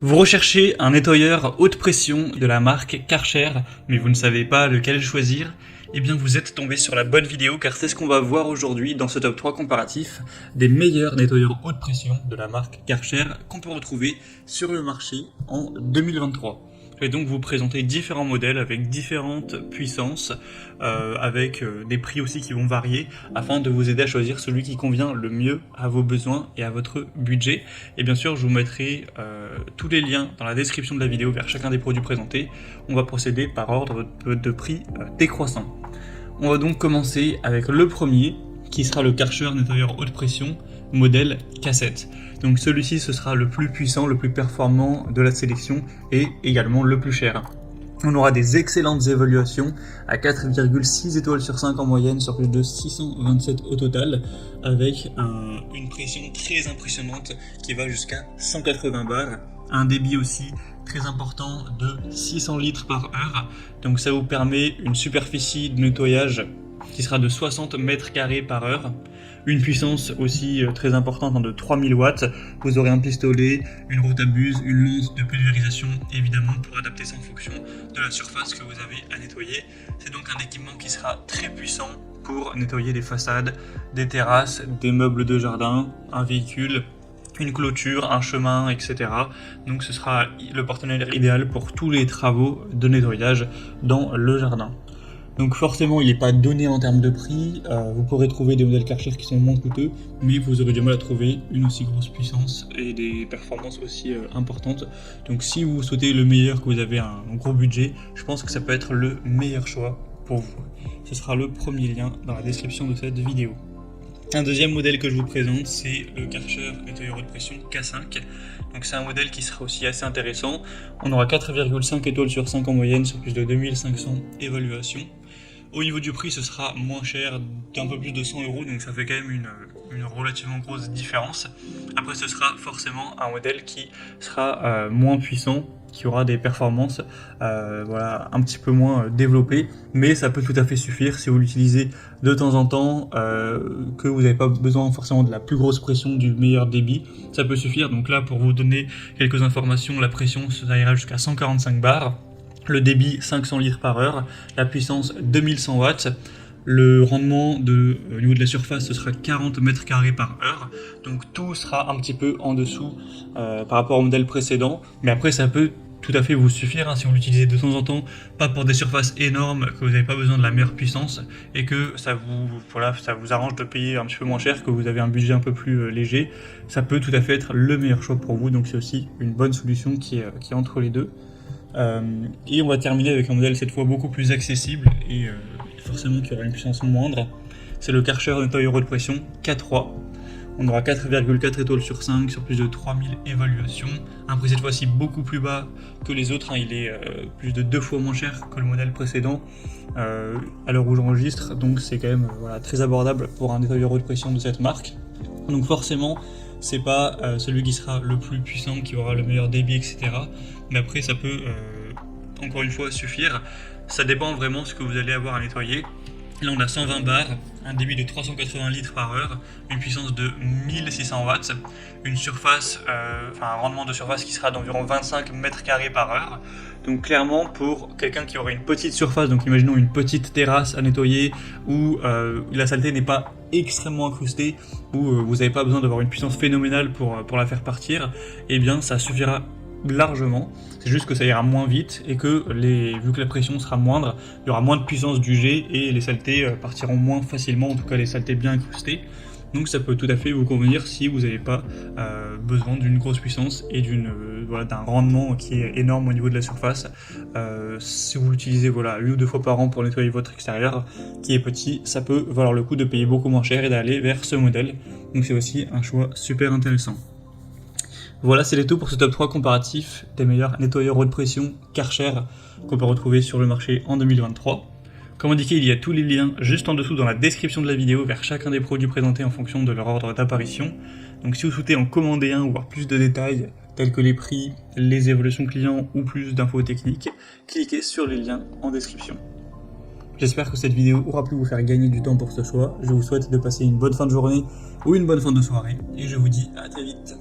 Vous recherchez un nettoyeur haute pression de la marque Karcher, mais vous ne savez pas lequel choisir? Eh bien vous êtes tombé sur la bonne vidéo car c'est ce qu'on va voir aujourd'hui dans ce top 3 comparatif des meilleurs nettoyeurs haute pression de la marque Karcher qu'on peut retrouver sur le marché en 2023. Je vais donc vous présenter différents modèles avec différentes puissances, avec des prix aussi qui vont varier, afin de vous aider à choisir celui qui convient le mieux à vos besoins et à votre budget. Et bien sûr, je vous mettrai tous les liens dans la description de la vidéo vers chacun des produits présentés. On va procéder par ordre de prix décroissant. On va donc commencer avec le premier, qui sera le Karcher nettoyeur haute pression modèle cassette. Donc celui-ci, ce sera le plus puissant, le plus performant de la sélection et également le plus cher. On aura des excellentes évaluations à 4,6 étoiles sur 5 en moyenne sur plus de 627 au total, avec une pression très impressionnante qui va jusqu'à 180 bars, un débit aussi très important de 600 litres par heure, donc ça vous permet une superficie de nettoyage qui sera de 60 mètres carrés par heure, une puissance aussi très importante de 3000 watts, vous aurez un pistolet, une rotabuse, une lance de pulvérisation évidemment pour adapter ça en fonction de la surface que vous avez à nettoyer. C'est donc un équipement qui sera très puissant pour nettoyer des façades, des terrasses, des meubles de jardin, un véhicule, une clôture, un chemin, etc. Donc ce sera le partenaire idéal pour tous les travaux de nettoyage dans le jardin. Donc forcément il n'est pas donné en termes de prix, vous pourrez trouver des modèles Karcher qui sont moins coûteux, mais vous aurez du mal à trouver une aussi grosse puissance et des performances aussi importantes. Donc si vous souhaitez le meilleur, que vous avez un gros budget, je pense que ça peut être le meilleur choix pour vous. Ce sera le premier lien dans la description de cette vidéo. Un deuxième modèle que je vous présente, c'est le Karcher nettoyeur haute pression K5. Donc c'est un modèle qui sera aussi assez intéressant. On aura 4,5 étoiles sur 5 en moyenne sur plus de 2500 évaluations. Au niveau du prix, ce sera moins cher d'un peu plus de 100 €, donc ça fait quand même une relativement grosse différence. Après, ce sera forcément un modèle qui sera moins puissant, qui aura des performances un petit peu moins développées, mais ça peut tout à fait suffire si vous l'utilisez de temps en temps, que vous n'avez pas besoin forcément de la plus grosse pression, du meilleur débit, ça peut suffire. Donc là, pour vous donner quelques informations, la pression, ça ira jusqu'à 145 bars. Le débit 500 litres par heure, la puissance 2100 watts, le rendement au niveau de la surface ce sera 40 mètres carrés par heure, donc tout sera un petit peu en dessous par rapport au modèle précédent, mais après ça peut tout à fait vous suffire si vous l'utilisez de temps en temps, pas pour des surfaces énormes, que vous n'avez pas besoin de la meilleure puissance et que ça vous arrange de payer un petit peu moins cher, que vous avez un budget un peu plus léger, ça peut tout à fait être le meilleur choix pour vous, donc c'est aussi une bonne solution qui est entre les deux. Et on va terminer avec un modèle cette fois beaucoup plus accessible et forcément qui aura une puissance moindre. C'est le Karcher nettoyeur haute pression K3. On aura 4,4 étoiles sur 5 sur plus de 3000 évaluations. Un prix cette fois-ci beaucoup plus bas que les autres, il est plus de 2 fois moins cher que le modèle précédent à l'heure où j'enregistre, donc c'est quand même très abordable pour un nettoyeur haute pression de cette marque. Donc forcément c'est pas celui qui sera le plus puissant, qui aura le meilleur débit, etc. Mais après ça peut encore une fois suffire. Ça dépend vraiment de ce que vous allez avoir à nettoyer. Là on a 120 bars, un débit de 380 litres par heure, une puissance de 1600 watts, une surface, un rendement de surface qui sera d'environ 25 mètres carrés par heure. Donc clairement pour quelqu'un qui aurait une petite surface, donc imaginons une petite terrasse à nettoyer où la saleté n'est pas extrêmement incrustée, où vous n'avez pas besoin d'avoir une puissance phénoménale pour la faire partir, et bien ça suffira largement. C'est juste que ça ira moins vite et que vu que la pression sera moindre, il y aura moins de puissance du jet et les saletés partiront moins facilement, en tout cas les saletés bien incrustées. Donc ça peut tout à fait vous convenir si vous n'avez pas besoin d'une grosse puissance et d'un rendement qui est énorme au niveau de la surface. Si vous l'utilisez une ou deux fois par an pour nettoyer votre extérieur qui est petit, ça peut valoir le coup de payer beaucoup moins cher et d'aller vers ce modèle. Donc c'est aussi un choix super intéressant. Voilà, c'est tout pour ce top 3 comparatif des meilleurs nettoyeurs haute pression Karcher qu'on peut retrouver sur le marché en 2023. Comme indiqué, il y a tous les liens juste en dessous dans la description de la vidéo vers chacun des produits présentés en fonction de leur ordre d'apparition. Donc si vous souhaitez en commander un ou voir plus de détails tels que les prix, les évolutions clients ou plus d'infos techniques, cliquez sur les liens en description. J'espère que cette vidéo aura pu vous faire gagner du temps pour ce choix. Je vous souhaite de passer une bonne fin de journée ou une bonne fin de soirée et je vous dis à très vite.